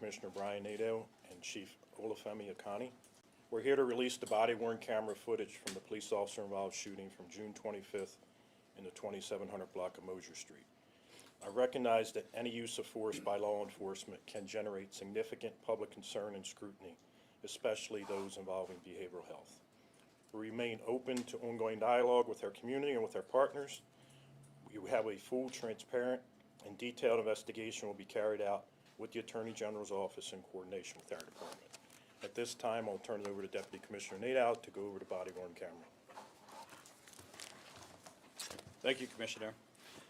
Commissioner Brian Nadeau and Chief Olufemi Akani. We're here to release the body-worn camera footage from the police officer-involved shooting from June 25th in the 2700 block of Mosier Street. I recognize that any use of force by law enforcement can generate significant public concern and scrutiny, especially those involving behavioral health. We remain open to ongoing dialogue with our community and with our partners. We have a full, transparent, and detailed investigation will be carried out with the Attorney General's office in coordination with our department. At this time, I'll turn it over to Deputy Commissioner Nadeau to go over the body-worn camera. Thank you, Commissioner.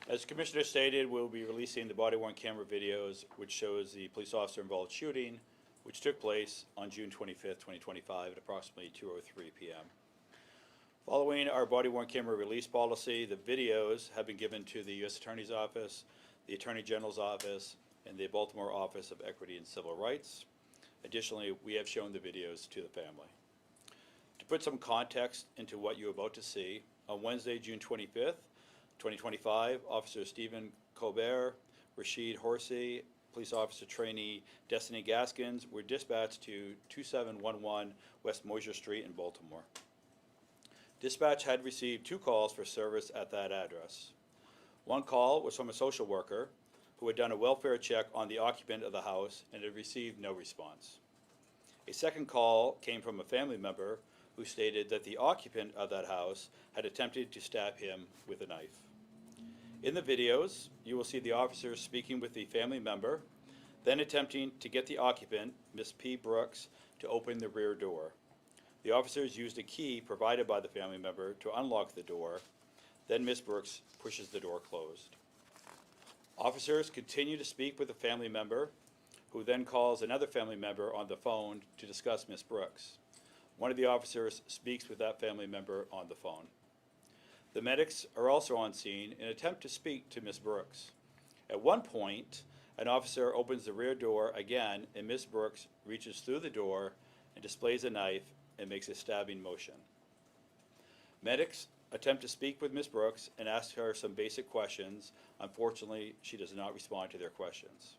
As Commissioner stated, we'll be releasing the body-worn camera videos, which shows the police officer-involved shooting, which took place on June 25th, 2025 at approximately 2:03 p.m. Following our body-worn camera release policy, the videos have been given to the U.S. Attorney's Office, the Attorney General's Office, and the Baltimore Office of Equity and Civil Rights. Additionally, we have shown the videos to the family. To put some context into what you're about to see, on Wednesday, June 25th, 2025, Officer Stephen Colbert, Rashid Horsey, Police Officer Trainee Destiny Gaskins were dispatched to 2711 West Mosier Street in Baltimore. Dispatch had received 2 calls for service at that address. One call was from a social worker who had done a welfare check on the occupant of the house and had received no response. A second call came from a family member who stated that the occupant of that house had attempted to stab him with a knife. In the videos, you will see the officer speaking with the family member, then attempting to get the occupant, Ms. P. Brooks, to open the rear door. The officers used a key provided by the family member to unlock the door, then Ms. Brooks pushes the door closed. Officers continue to speak with the family member, who then calls another family member on the phone to discuss Ms. Brooks. One of the officers speaks with that family member on the phone. The medics are also on scene and attempt to speak to Ms. Brooks. At one point, an officer opens the rear door again, and Ms. Brooks reaches through the door and displays a knife and makes a stabbing motion. Medics attempt to speak with Ms. Brooks and ask her some basic questions. Unfortunately, she does not respond to their questions.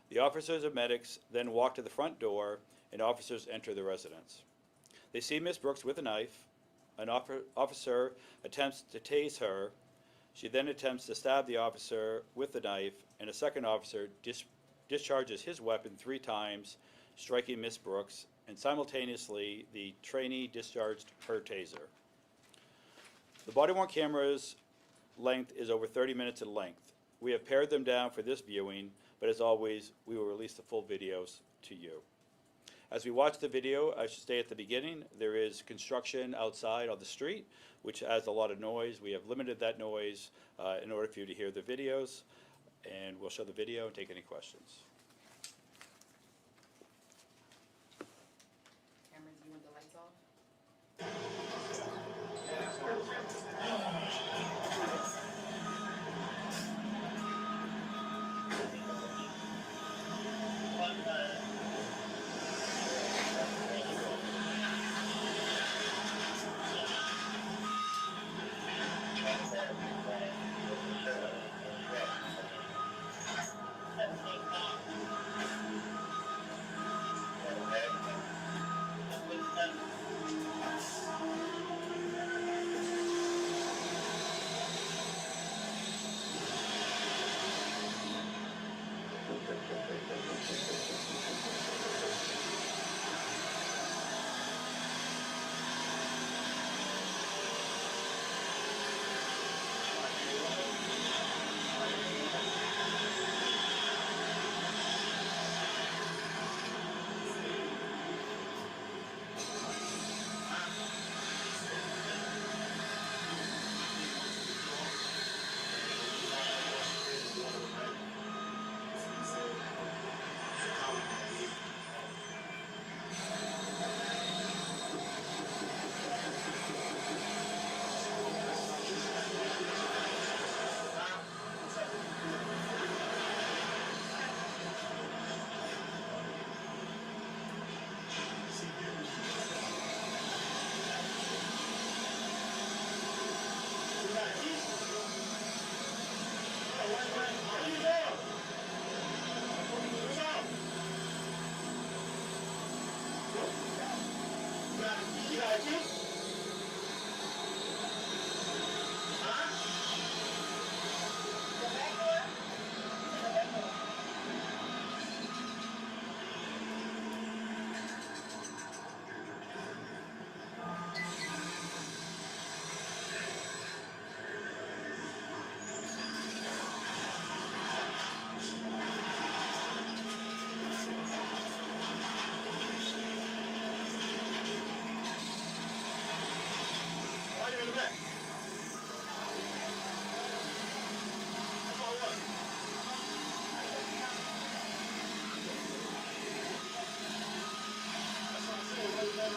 The officers and medics then walk to the front door, and officers enter the residence. They see Ms. Brooks with a knife. An officer attempts to tase her. She then attempts to stab the officer with the knife, and a second officer discharges his weapon 3 times, striking Ms. Brooks, and simultaneously the trainee discharged her taser. The body-worn camera's length is over 30 minutes in length. We have pared them down for this viewing, but as always, we will release the full videos to you. As we watch the video, I should say at the beginning, there is construction outside on the street, which adds a lot of noise. We have limited that noise in order for you to hear the videos, and we'll show the video and take any questions. Cameron, do you want the lights off? that you? Huh? Why are you in the back? That's all it was. That's what I'm saying. What is that?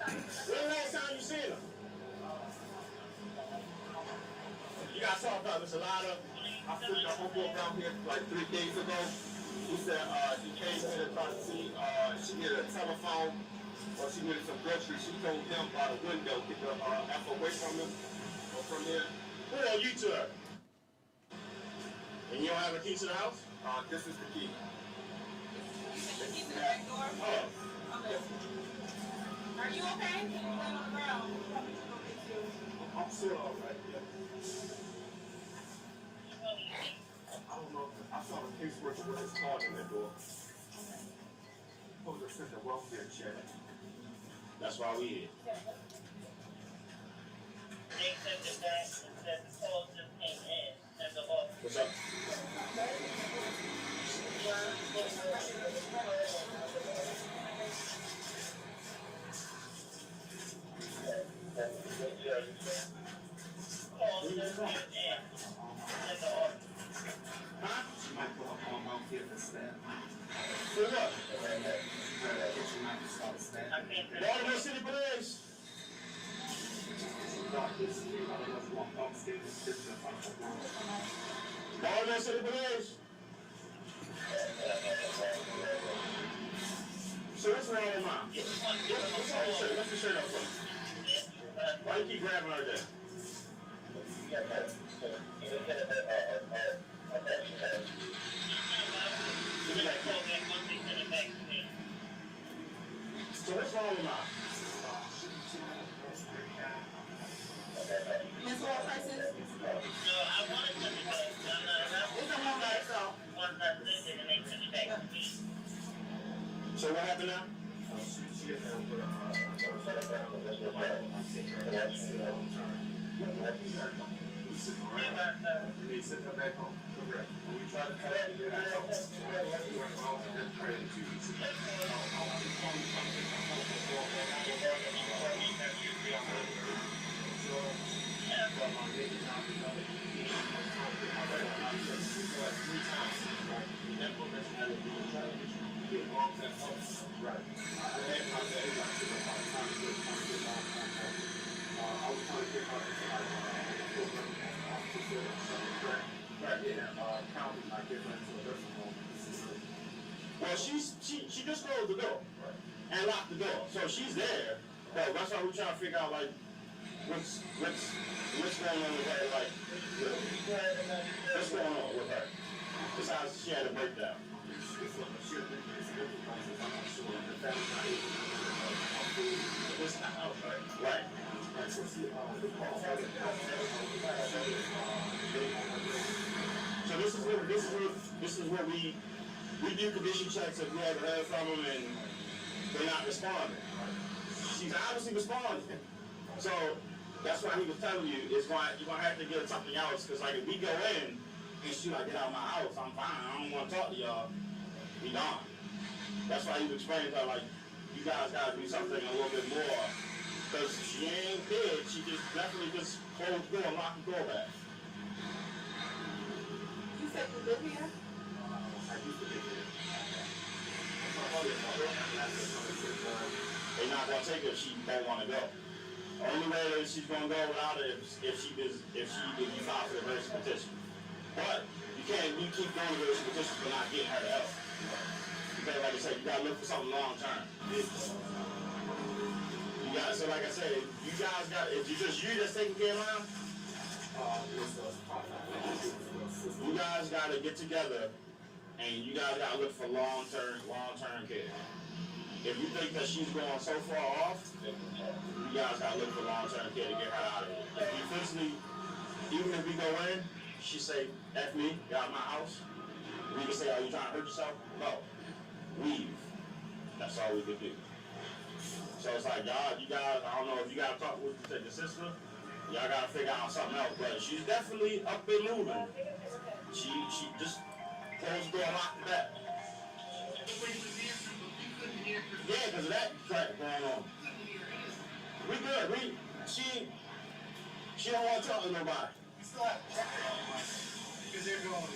When the last time you seen her? You got talked about this a lot of. I flew the homeboy down here like 3 days ago. He said she came here to try to see she needed a telephone or she needed some groceries. She told him by the window, get the F away from him or from there. Who are you to her? And you don't have a key to the house? This is the key. The key to the back door? Oh. Okay. Are you okay? You're laying on the ground. I'm still all right, yeah. I don't know. I saw the caseworker with his card in the door. Supposed to send a welfare check. That's why we here. They said that the calls just came in and the law. What's up? Calls just came in and the law. Huh? She might put her arm out here for staff. For what? She might just start staff. I can't say. Baltimore City Police. Baltimore City Police. So what's wrong with mom? What's on the shirt? What's the shirt up for? Why you keep grabbing her there? Give me that key. So what's wrong with mom? Mental health crisis? So I wanted to be back. It's a home life, so. Once I visited and they sent it back to me. So what happened now? They sent her back home. Correct. When we tried to cut it, they had help. We went wrong and then prayed 2 weeks ago. Well, she just closed the door and locked the door, so she's there. But that's why we're trying to figure out like what's going on with her, like what's going on with her. Besides, she had a breakdown. It's the house, right? Right. So this is what we do condition checks if we haven't heard from them and they're not responding. She's obviously responding. So that's why he was telling you it's why you're gonna have to get something else, because like if we go in And she like, get out of my house, I'm fine, I don't wanna talk to y'all. We gone. That's why he was explaining to her, like, you guys gotta do something a little bit more. Cause she ain't big, she just definitely just closed the door and locked the door back. You said you live here? I used to live here. They're not gonna take her if she don't wanna go. Only way that she's gonna go without it if she files for the emergency petition. But you keep going with emergency petitions for not getting her help. Because like I said, you gotta look for something long term. So like I said, you guys got, if you just taking care of mine, you guys gotta get together and you guys gotta look for long-term care. If you think that she's going so far off, you guys gotta look for long-term care to get her out of it. If you physically, even if we go in, she say, F me, get out of my house. We can say, are you trying to hurt yourself? No. Leave. That's all we could do. So it's like, you guys, I don't know if you gotta talk with your sister, y'all gotta figure out something else, but she's definitely up and moving. She just closed the door and locked the back. Yeah, because of that crap going on. We good. She don't want to talk to nobody. We still have to check it out, because they're going,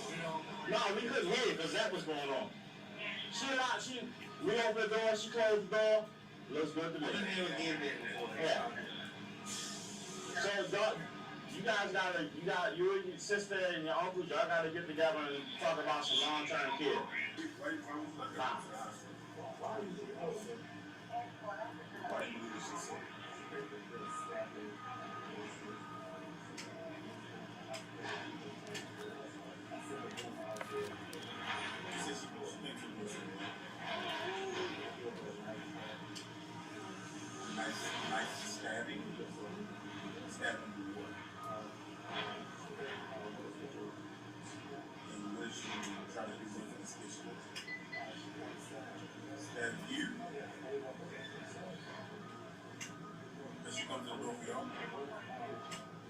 No, we couldn't hear it because that was going on. We opened the door, she closed the door. Looks good to me. Yeah. So, you guys you and your sister and your uncles, y'all gotta get together and talk about some long-term care.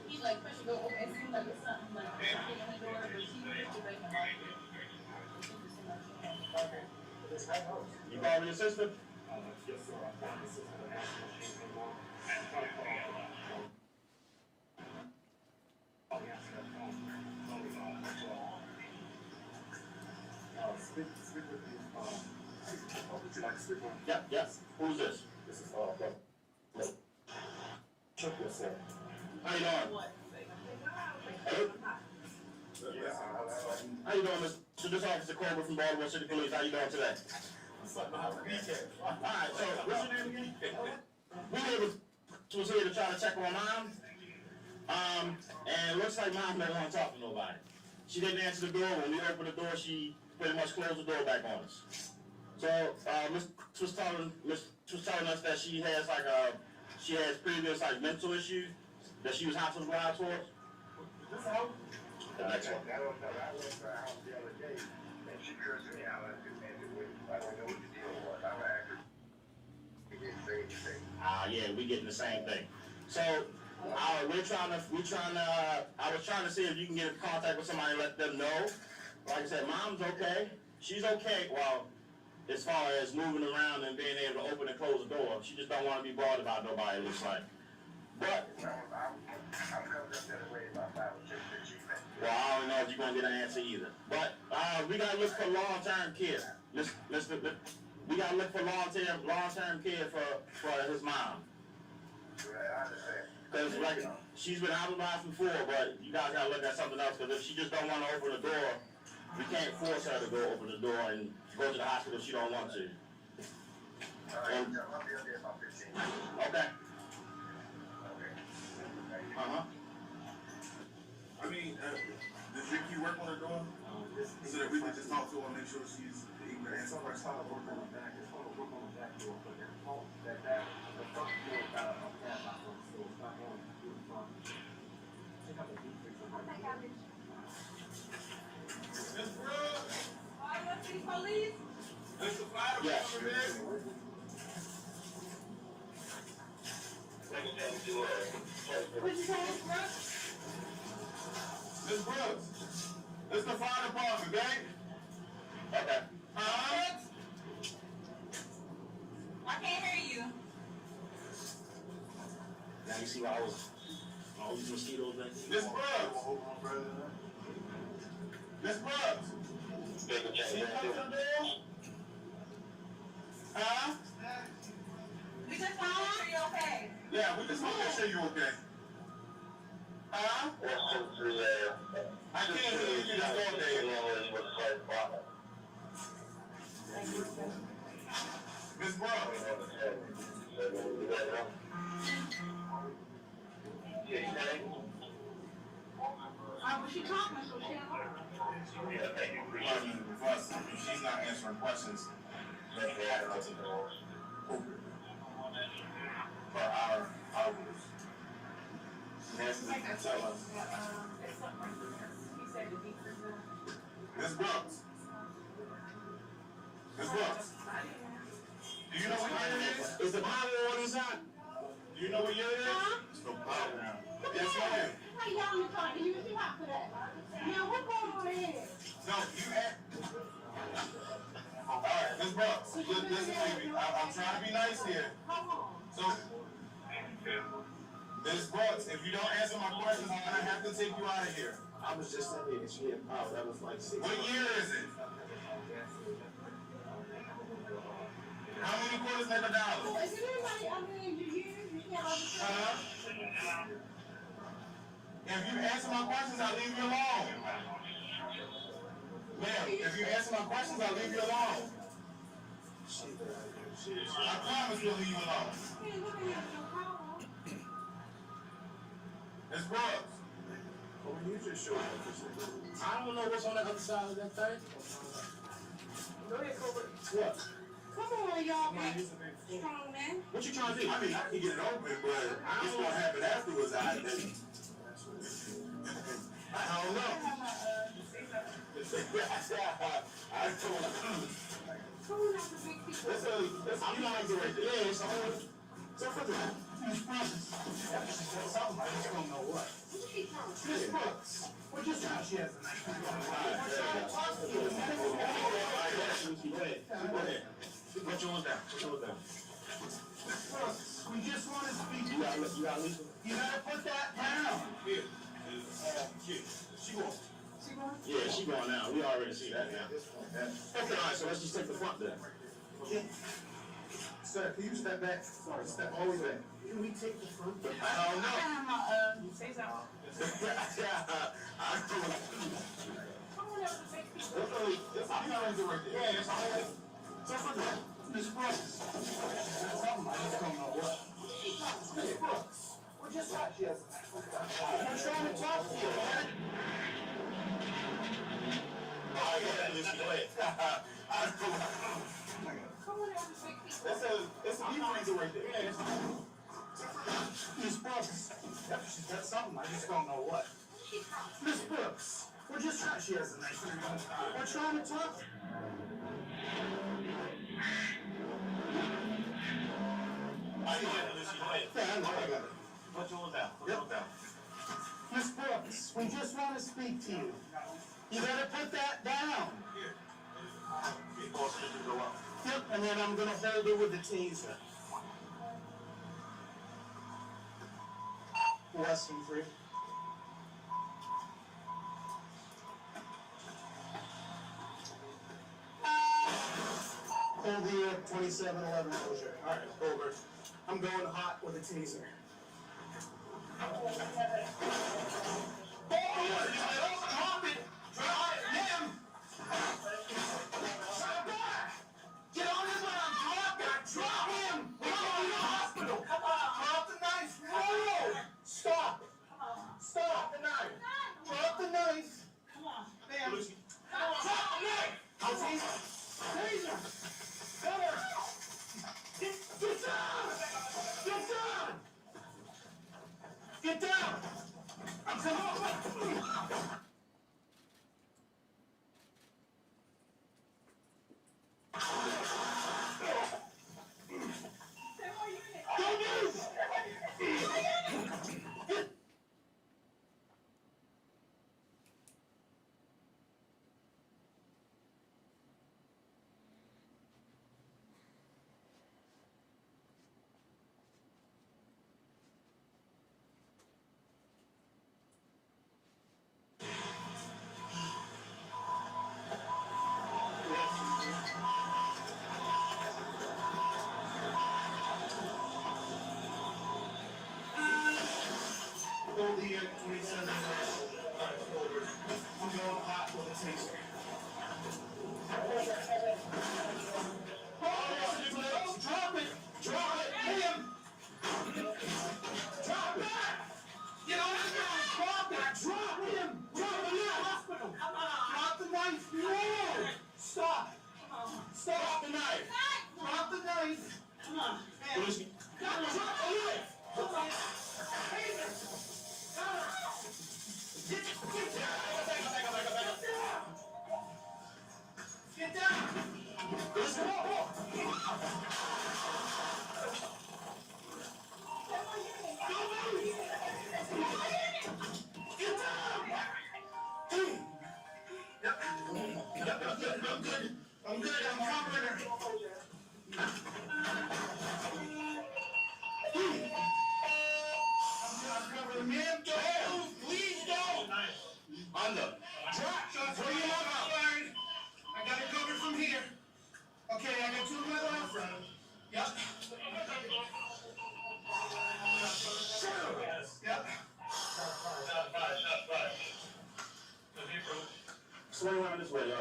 He like push the door open. It seemed like it's something like in the door, but she pushed it back and locked it. You calling your sister? Yes, sir. I found the system. Speak with me. Would you like to speak with me? Yep. Who's this? This is Chuck, yes, sir. How you doing? Hello? Yes, How you doing, Mr. This Officer Cobra from Baltimore City Police. How you doing today? Alright, so what's your name again? We was here to try to check on Mom. And it looks like Mom never want to talk to nobody. She didn't answer the door. When we opened the door, she pretty much closed the door back on us. So, Miss was telling us that she has previous mental issues that she was hospitalized for. This house? The next one. I went to her house the other day, and she cursed me out. I don't know what the deal was. I asked her. She didn't say anything. Yeah, we getting the same thing. So, I was trying to see if you can get in contact with somebody and let them know. Like I said, Mom's okay. She's okay. Well, as far as moving around and being able to open and close the door, she just don't want to be bothered by nobody. It looks like. But I'm coming up that way about 5 or 6 that she met. well, I don't know if you're gonna get an answer either. But we gotta look for long-term care. We gotta look for long-term care for his mom. I understand. Because she's been hospitalized before, but you guys gotta look at something else. Because if she just don't want to open the door, we can't force her to go open the door and go to the hospital if she don't want to. I'll be up there about 15 minutes. Okay. I mean, does Ricky work on her door? So that we can just talk to her and make sure she's able to answer questions? It's work on the back. It's going to work on the back door, but the front door got a padlock on it, so it's not going to do the front. Check out the defects on my door. Miss Brooks, Baltimore City Police? this the fire Yes. department. What you say, Miss Brooks? Miss Brooks, It's the fire department, gang. Okay. I can't hear you. Now you see why I was all these mosquitoes back there? Miss Brooks. Miss Brooks. See you come to the door? Huh? We just want to make sure you're okay. Yeah, we just want to make sure you're okay. Huh? I can't hear you. Just go there. Miss Brooks. Was she talking so she If she's not answering questions, then we have to for our rules. Nancy, tell us. Miss Brooks. Miss Brooks. Do you know what year it is? Is the power on inside? Do you know what year it is? It's no power now. Yes, ma'am. How y'all in talking? You see how for that? Now what's going on here? No, you act. All right, Miss Brooks, listen, baby. I'm trying to be nice here. Hold on. So, Miss Brooks, if you don't answer my questions, I'm gonna have to take you out of here. I was just saying that she had power. That was like 6 What year is it? How many quarters make a dollar? Is it anybody, do you can't understand? If you answer my questions, I'll leave you alone. Ma'am, if you answer my questions, I'll leave you alone. I promise we'll leave you alone. Hey, look at that, your power. Miss Brooks. Well, you just showed up. I don't know what's on the other side of that thing. Go ahead, Cobra. What? Come on, y'all, big strong man. What you trying to do? I mean, I can get it open, but it's gonna happen afterwards. I don't know. I told Come on, that's the big people. I'm not right there. Yeah, it's a whole. So for the Miss Brooks, something I just don't know what. Miss Brooks, well, just how she has a nice Go ahead. Put yours down. Put yours down. Brooks, we just want to speak. You gotta leave. You gotta put that down. Here. She won't. Yeah, she going now. We already see that now. Okay, all right, so let's just take the front then. Sir, can you step back? Sorry, step all the way back. Can we take the front? I don't know. Say something. I don't know. Come on, that's the big people. I'm not right there. Yeah, it's all right. Miss Brooks, something I just don't know what. Miss Brooks, we're just how she has a nice we're trying to talk to you, man. Oh, yeah, Lucy, go ahead. I don't know. Come on, that's the big people. It's a deep freezer right there. Yeah, Miss Brooks, she's got something, I just don't know what. Miss Brooks, we're just trying, she has a nice we're trying to talk. I get it, Lucy, go ahead. Yeah, I know, I got it. Put yours down. Put yours down. Miss Brooks, we just want to speak to you. You gotta put that down. Yep, and then I'm gonna hold her with the taser. Less than 3. Hold the 2711 closure. All right, over. I'm going hot with a taser. Drop it! Drop it! Him! Stop that! Get on his ground! Drop that! Drop him! We're going to the hospital! Come on! Drop the knife! No! Stop! Stop the knife! Drop the knife! Come on. Ma'am! Drop the knife! I'll taser! Taser! Come on! Get down! Get down! Get down! I'm coming! Don't move! clear, 27 over. I'm going hot for the taster. Drop it! Drop it! Hit him! Drop it! Get on the ground! Drop it! Drop him! Drop him in the hospital! Come on! Drop the knife! No! Stop! Stop the knife! Drop the knife! Come on! Drop the knife! Come on! Get down! Get down! Let's go! Get down! I'm good. I'm good. I'm covering her. I'm covering him. Don't. Please don't. Under. Drop. Bring him up. I got it covered from here. Okay, I got two of my left. Yep. Yep. Swing around this way, Yep.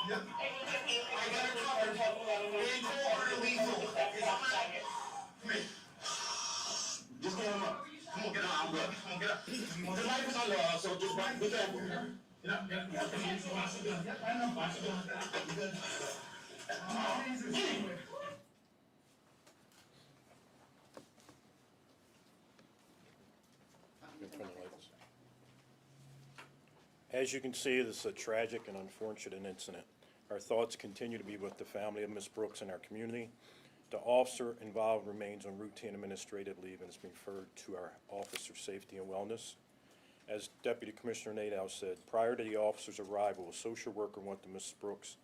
I got it covered. Ain't cold or lethal. It's fine. Come here. Just get him up. Come on, get up. I'm good. Come on, get up. The knife is under, so just be careful. Get up, get up. Yep, I know. You good? As you can see, this is a tragic and unfortunate incident. Our thoughts continue to be with the family of Ms. Brooks and our community. The officer involved remains on routine administrative leave and has been referred to our Office of Safety and Wellness. As Deputy Commissioner Nadeau said, prior to the officer's arrival, a social worker went to Ms. Brooks'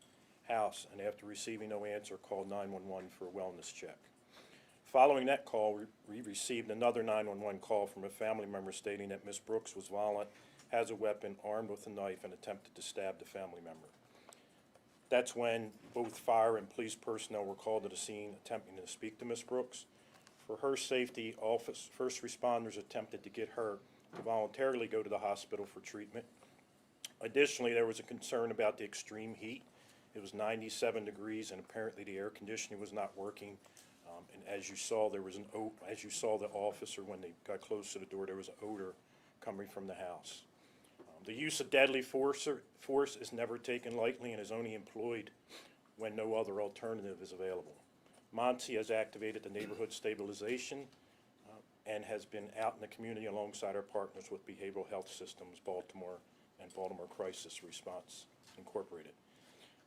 house and after receiving no answer, called 911 for a wellness check. Following that call, we received another 911 call from a family member stating that Ms. Brooks was violent, has a weapon, armed with a knife, and attempted to stab the family member. That's when both fire and police personnel were called to the scene attempting to speak to Ms. Brooks. For her safety, first responders attempted to get her to voluntarily go to the hospital for treatment. Additionally, there was a concern about the extreme heat. It was 97 degrees and apparently the air conditioning was not working. And as you saw, as you saw the officer when they got close to the door, there was an odor coming from the house. The use of deadly force is never taken lightly and is only employed when no other alternative is available. Monty has activated the neighborhood stabilization and has been out in the community alongside our partners with Behavioral Health Systems, Baltimore, and Baltimore Crisis Response Incorporated.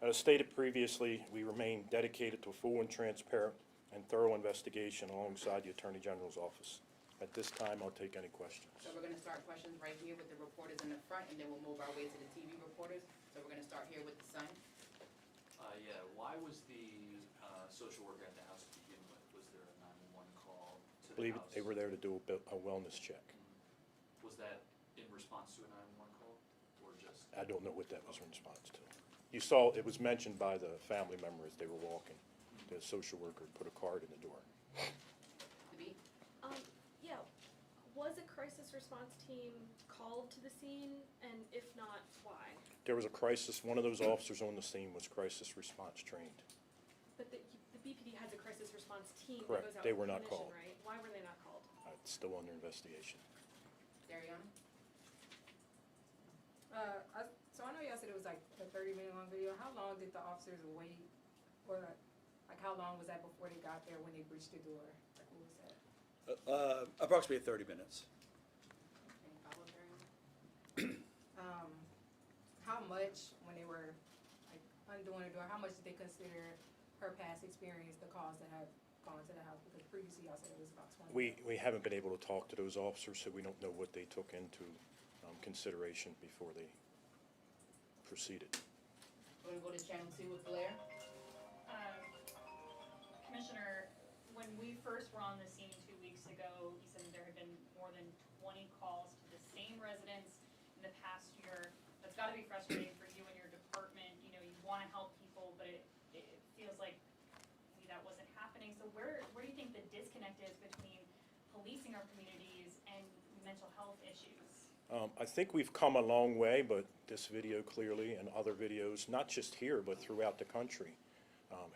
As stated previously, we remain dedicated to a full and transparent and thorough investigation alongside the Attorney General's office. At this time, I'll take any questions. So we're gonna start questions right here with the reporters in the front, and then we'll move our way to the TV reporters. So we're gonna start here with the son. Yeah, why was the social worker at the house to begin with? Was there a 911 call to I believe the house? they were there to do a wellness check. Was that in response to a 911 call, or just? I don't know what that was in response to. You saw, it was mentioned by the family member as they were walking. The social worker put a card in the door. The beat? Yeah, was a crisis response team called to the scene, and if not, why? There was a crisis, one of those officers on the scene was crisis response trained. But the BPD has a crisis response team Correct. that goes out They on were not mission, called. right? Why were they not called? It's still under investigation. Dariana? So I know y'all said it was like a 30-minute long video. How long did the officers wait, or like how long was that before they got there when they breached the door? Like what was that? Approximately 30 minutes. Any follow, Dariana? How much, when they were like undoing the door, how much did they consider her past experience the cause to have gone to the house? Because previously y'all said it was about 20 minutes. We haven't been able to talk to those officers, so we don't know what they took into consideration before they proceeded. We're gonna go to Channel 2 with Blair. Commissioner, when we first were on the scene 2 weeks ago, you said that there had been more than 20 calls to the same residents in the past year. That's gotta be frustrating for you and your department. You know, you wanna help people, but it feels like maybe that wasn't happening. So where do you think the disconnect is between policing our communities and mental health issues? I think we've come a long way, but this video clearly and other videos, not just here, but throughout the country,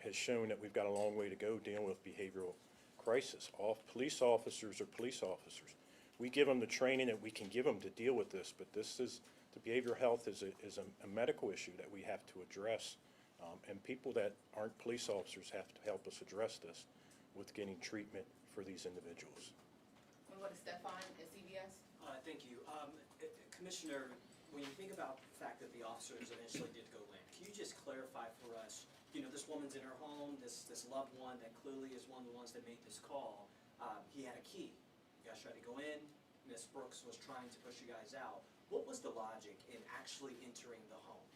has shown that we've got a long way to go dealing with behavioral crisis. All police officers are police officers. We give them the training that we can give them to deal with this, but this is, the behavioral health is a medical issue that we have to address. And people that aren't police officers have to help us address this with getting treatment for these individuals. We go to Stefan at CBS. Thank you. Commissioner, when you think about the fact that the officers eventually did go in, can you just clarify for us, you know, this woman's in her home, this loved one that clearly is one of the ones that made this call, he had a key. You guys tried to go in, Ms. Brooks was trying to push you guys out. What was the logic in actually entering the home?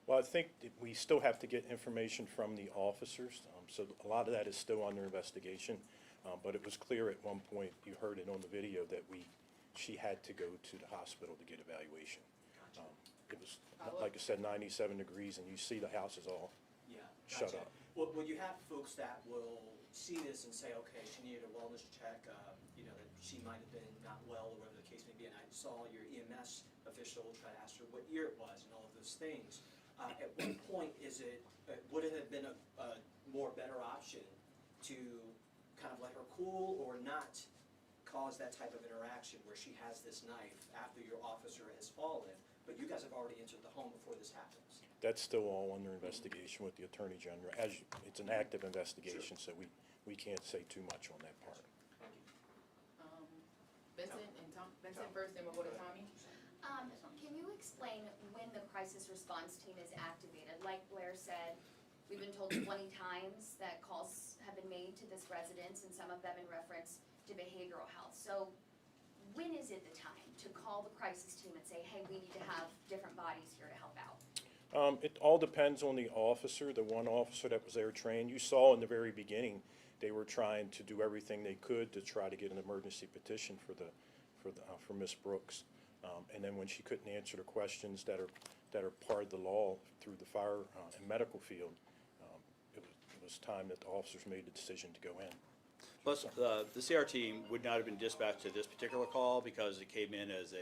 Well, I think that we still have to get information from the officers, so a lot of that is still under investigation. But it was clear at one point, you heard it on the video, that she had to go to the hospital to get evaluation. It was, like I said, 97 degrees, and you see the house is all shut up. Well, you have folks that will see this and say, okay, she needed a wellness check, you know, that she might have been not well, or whatever the case may be, and I saw your EMS official try to ask her what year it was and all of those things. At what point would it have been a more better option to kind of let her cool or not cause that type of interaction where she has this knife after your officer has fallen, but you guys have already entered the home before this happens? That's still all under investigation with the Attorney General. It's an active investigation, so we can't say too much on that part. Vincent and Vincent first, then we'll go to Tommy. Can you explain when the crisis response team is activated? Like Blair said, we've been told 20 times that calls have been made to this residence, and some of them in reference to behavioral health. So when is it the time to call the crisis team and say, hey, we need to have different bodies here to help out? It all depends on the officer, the one officer that was there trained. You saw in the very beginning, they were trying to do everything they could to try to get an emergency petition for Ms. Brooks. And then when she couldn't answer the questions that are part of the law through the fire and medical field, it was time that the officers made the decision to go in. Plus, the CR team would not have been dispatched to this particular call because it came in as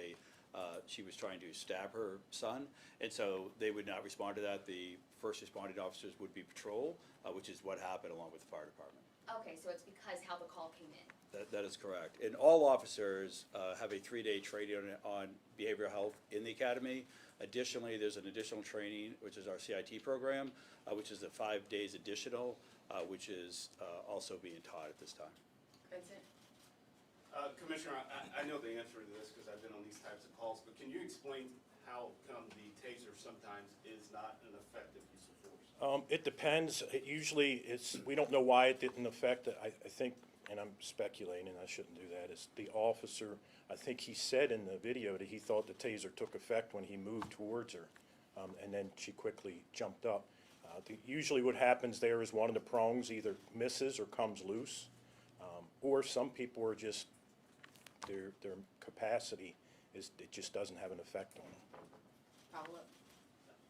she was trying to stab her son, and so they would not respond to that. The first responding officers would be patrol, which is what happened along with the fire department. Okay, so it's because how the call came in. That is correct. And all officers have a 3-day training on behavioral health in the academy. Additionally, there's an additional training, which is our CIT program, which is the 5 days additional, which is also being taught at this time. Vincent? Commissioner, I know the answer to this because I've been on these types of calls, but can you explain how come the taser sometimes is not an effective use of force? It depends. Usually we don't know why it didn't affect it. I think, and I'm speculating, I shouldn't do that, is the officer, I think he said in the video that he thought the taser took effect when he moved towards her, and then she quickly jumped up. Usually what happens there is one of the prongs either misses or comes loose, or some people are just, their capacity is, it just doesn't have an effect on them. Follow up.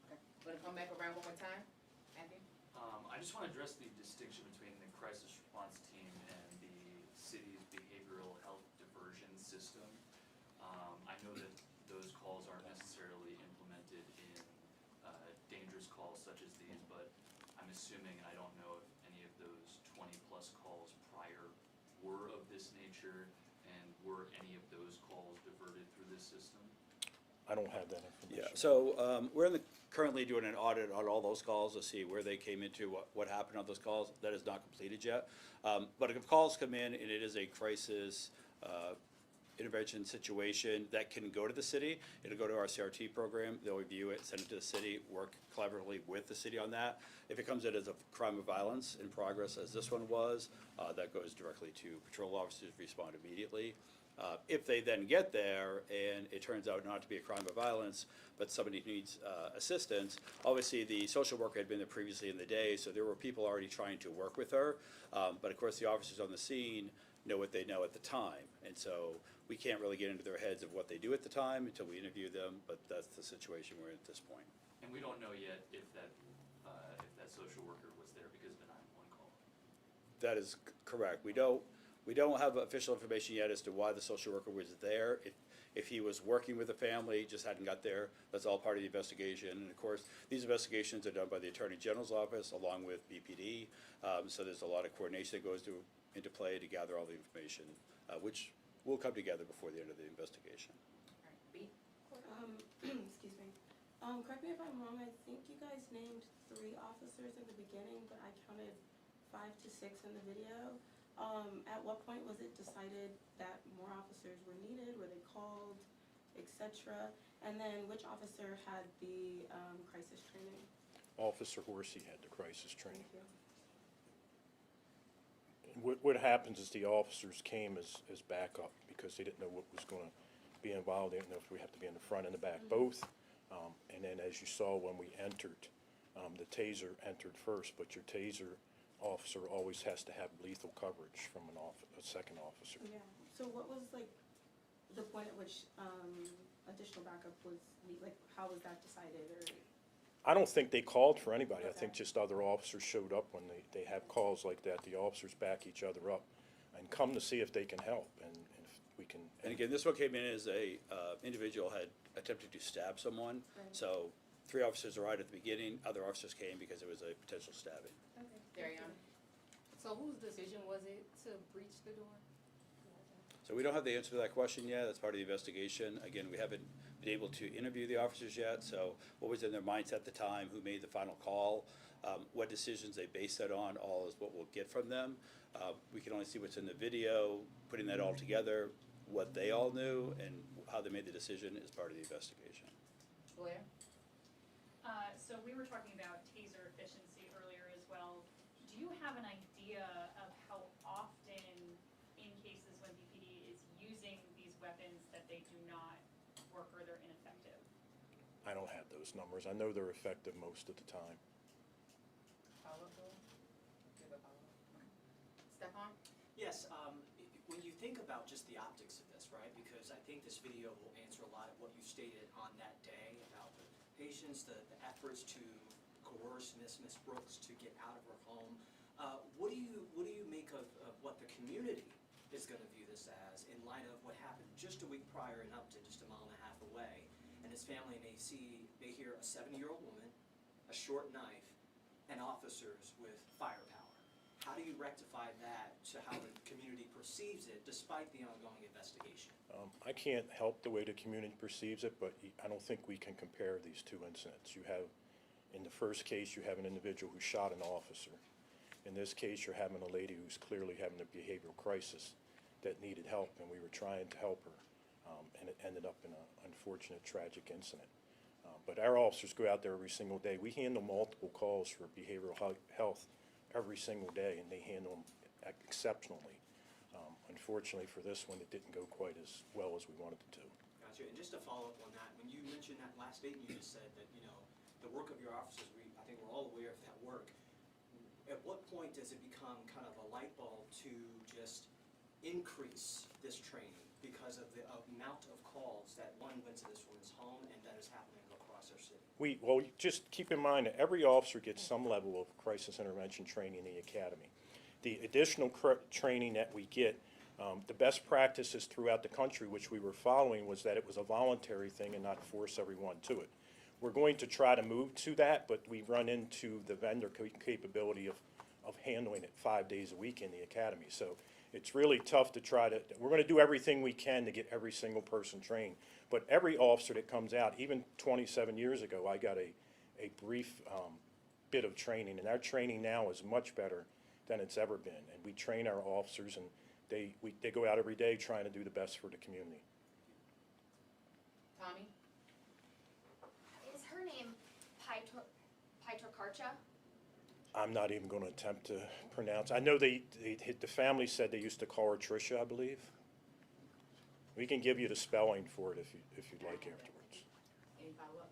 Okay. Gonna come back around one more time? Andy? I just want to address the distinction between the crisis response team and the city's behavioral health diversion system. I know that those calls aren't necessarily implemented in dangerous calls such as these, but I'm assuming, and I don't know if any of those 20-plus calls prior were of this nature, and were any of those calls diverted through this system? I don't have that information. Yeah, so we're currently doing an audit on all those calls to see where they came into, what happened on those calls. That is not completed yet. But if calls come in and it is a crisis intervention situation that can go to the city, it'll go to our CRT program. They'll review it, send it to the city, work collaboratively with the city on that. If it comes in as a crime of violence in progress, as this one was, that goes directly to patrol officers, respond immediately. If they then get there and it turns out not to be a crime of violence, but somebody needs assistance, obviously the social worker had been there previously in the day, so there were people already trying to work with her. But of course the officers on the scene know what they know at the time, and so we can't really get into their heads of what they do at the time until we interview them, but that's the situation we're in at this point. And we don't know yet if that social worker was there because of a 911 call. That is correct. We don't We don't have official information yet as to why the social worker was there. If he was working with the family, just hadn't got there, that's all part of the investigation. And of course, these investigations are done by the Attorney General's office along with BPD. So there's a lot of coordination that goes into play to gather all the information, which will come together before the end of the investigation. All right, B? Excuse me. Correct me if I'm wrong, I think you guys named 3 officers in the beginning, but I counted 5 to 6 in the video. At what point was it decided that more officers were needed? Were they called, etc.? And then which officer had the crisis training? Officer Horsey had the crisis training. Thank you. What happens is the officers came as backup because they didn't know what was going to be involved. They didn't know if we have to be in the front and the back, both. And then as you saw when we entered, the taser entered first, but your taser officer always has to have lethal coverage from a second officer. Yeah. So what was like the point at which additional backup was like? How was that decided? Or I don't think they called for anybody. I think just other officers showed up when they have calls like that. The officers back each other up and come to see if they can help and if we can. And again, this one came in as a individual had attempted to stab someone. Right. So 3 officers arrived at the beginning, other officers came because it was a potential stabbing. Okay. Dariana? So whose decision was it to breach the door? So we don't have the answer to that question yet. That's part of the investigation. Again, we haven't been able to interview the officers yet, so what was in their mindset at the time, who made the final call, what decisions they based that on, all is what we'll get from them. We can only see what's in the video, putting that all together, what they all knew, and how they made the decision is part of the investigation. Blair? So we were talking about taser efficiency earlier as well. Do you have an idea of how often in cases when BPD is using these weapons that they do not work or they're ineffective? I don't have those numbers. I know they're effective most of the time. Follow-up, Bill? Do you have a follow-up? Stephon? Yes, when you think about just the optics of this, right, because I think this video will answer a lot of what you stated on that day about the patients, the efforts to coerce Miss Brooks to get out of her home. What do you make of what the community is going to view this as in light of what happened just a week prior in Upton, just a mile and a half away, and his family may hear a 70-year-old woman, a short knife, and officers with firepower. How do you rectify that to how the community perceives it despite the ongoing investigation? I can't help the way the community perceives it, but I don't think we can compare these 2 incidents. You have, in the first case, you have an individual who shot an officer. In this case, you're having a lady who's clearly having a behavioral crisis that needed help, and we were trying to help her, and it ended up in an unfortunate, tragic incident. But our officers go out there every single day. We handle multiple calls for behavioral health every single day, and they handle them exceptionally. Unfortunately for this one, it didn't go quite as well as we wanted it to. Gotcha. And just to follow up on that, when you mentioned that last statement you just said that, the work of your officers, I think we're all aware of that work. At what point does it become kind of a light bulb to just increase this training because of the amount of calls that one went to this woman's home and that is happening across our city? Well, just keep in mind that every officer gets some level of crisis intervention training in the academy. The additional training that we get, the best practices throughout the country, which we were following, was that it was a voluntary thing and not force everyone to it. We're going to try to move to that, but we run into the vendor capability of handling it 5 days a week in the academy. So it's really tough to we're going to do everything we can to get every single person trained. But every officer that comes out, even 27 years ago, I got a brief bit of training, and our training now is much better than it's ever been. And we train our officers, and they go out every day trying to do the best for the community. Tommy? Is her name Pietrokarcha? I'm not even going to attempt to pronounce. I know the family said they used to call her Tricia, I believe. We can give you the spelling for it if you'd like afterwards. Any follow-up?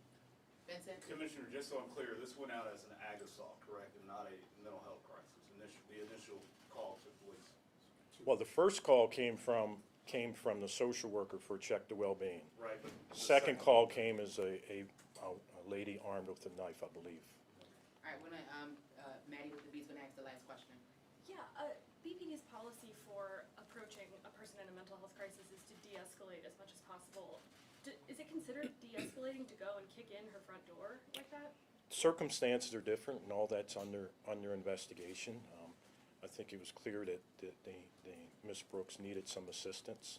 Vincent? Commissioner, just so I'm clear, this went out as an ag assault, correct, and not a mental health crisis? The initial call to police. Well, the first call came from the social worker for check the well-being. Right, but the Second call came as a lady armed with a knife, I believe. All right, we're gonna, Maddie with the B's gonna ask the last question. Yeah, BPD's policy for a approaching a person in a mental health crisis is to de-escalate as much as possible. Is it considered de-escalating to go and kick in her front door like that? Circumstances are different, and all that's under investigation. I think it was clear that Ms. Brooks needed some assistance,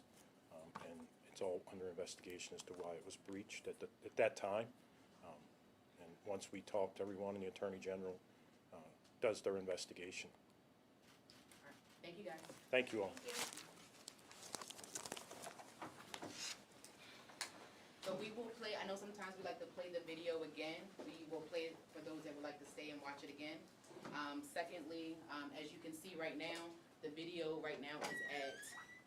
and it's all under investigation as to why it was breached at that time. And once we talk to everyone, and the Attorney General does their investigation. All right. Thank you, guys. Thank you all. So we will play, I know sometimes we like to play the video again. We will play it for those that would like to stay and watch it again. Secondly, as you can see right now, the video right now is at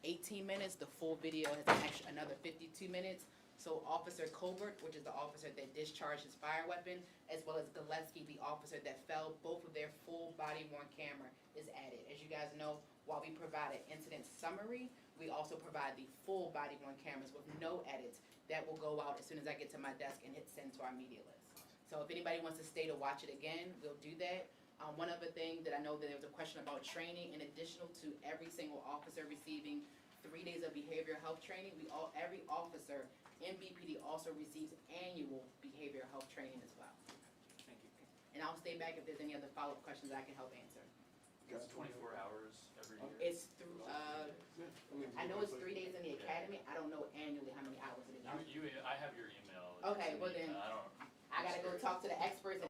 18 minutes. The full video has another 52 minutes. So Officer Colbert, which is the officer that discharged his fire weapon, as well as Gillespie, the officer that fell, both of their full body-worn camera is added. As you guys know, while we provide an incident summary, we also provide the full body-worn cameras with no edits. That will go out as soon as I get to my desk and hit send to our media list. So if anybody wants to stay to watch it again, we'll do that. One other thing that I know that there was a question about training, in addition to every single officer receiving 3 days of behavioral health training, every officer in BPD also receives annual behavioral health training as well. Thank you. And I'll stay back if there's any other follow-up questions I can help answer. It's 24 hours every year? It's through, I know it's 3 days in the academy. I don't know annually how many hours it is. I have your email. Okay, well then, I don't. I gotta go talk to the experts and